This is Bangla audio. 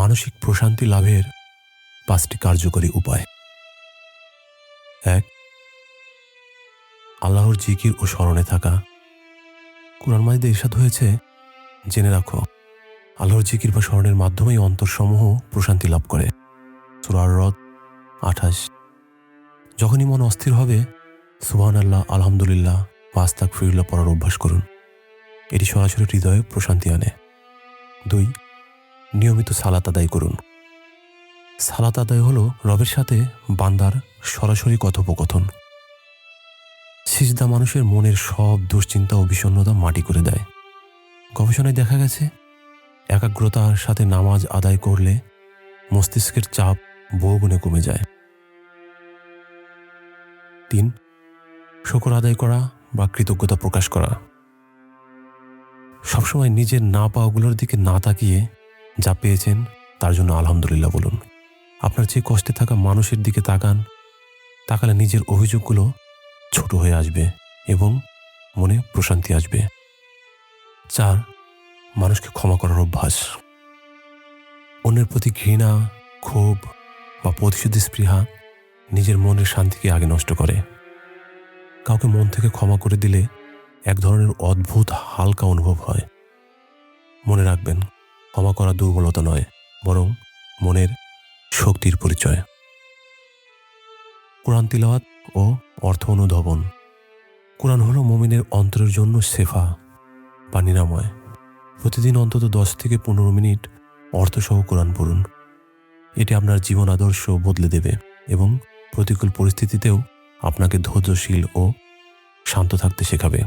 মানসিক প্রশান্তি লাভের 5টি কার্যকরী উপায়। 1. আল্লাহর জিকির ও স্মরণে থাকা। কুরআন মাজিদে ইরশাদ হয়েছে, জেনে রাখো আল্লাহর জিকির বা স্মরণের মাধ্যমেই অন্তরসমূহ প্রশান্তি লাভ করে। সূরা আর-রদ 28। যখনই মন অস্থির হবে সুবহানাল্লাহ, আলহামদুলিল্লাহ বা আস্তাগফিরুল্লাহ পড়ার অভ্যাস করুন। এটি সরাসরি হৃদয়ে প্রশান্তি আনে। 2. নিয়মিত সালাত আদায় করুন। সালাত আদায় হলো রবের সাথে বান্দার সরাসরি কথোপকথন। সিজদা মানুষের মনের সব দুশ্চিন্তা ও বিষণ্ণতা মাটি করে দেয়। গবেষণায় দেখা গেছে, একাগ্রতার সাথে নামাজ আদায় করলে মস্তিষ্কের চাপ বহুগুণে কমে যায়। 3. শুকর আদায় করা বা কৃতজ্ঞতা প্রকাশ করা। সবসময় নিজের না পাওয়াগুলোর দিকে না তাকিয়ে যা পেয়েছেন তার জন্য আলহামদুলিল্লাহ বলুন। আপনার যে কষ্টে থাকা মানুষের দিকে তাকালে নিজের অভিযোগগুলো ছোট হয়ে আসবে এবং মনে প্রশান্তি আসবে। 4. মানুষকে ক্ষমা করার অভ্যাস। অন্যের প্রতি ঘৃণা, ক্ষোভ বা প্রতিশোধী স্পৃহা নিজের মনের শান্তিকে আগে নষ্ট করে। কাউকে মন থেকে ক্ষমা করে দিলে এক ধরনের অদ্ভুত হালকা অনুভব হয়। মনে রাখবেন, ক্ষমা করা দুর্বলতা নয়, বরং মনের শক্তির পরিচয়। কোরআন তিলাওয়াত ও অর্থ অনুধাবন। কোরআন হলো মুমিনের অন্তরের জন্য শেফা বা নিরাময়। প্রতিদিন অন্তত 10 থেকে 15 মিনিট অর্থসহ কোরআন পড়ুন। এটি আপনার জীবন আদর্শ বদলে দেবে এবং প্রতিকূল পরিস্থিতিতেও আপনাকে ধৈর্যশীল ও শান্ত থাকতে শেখাবে।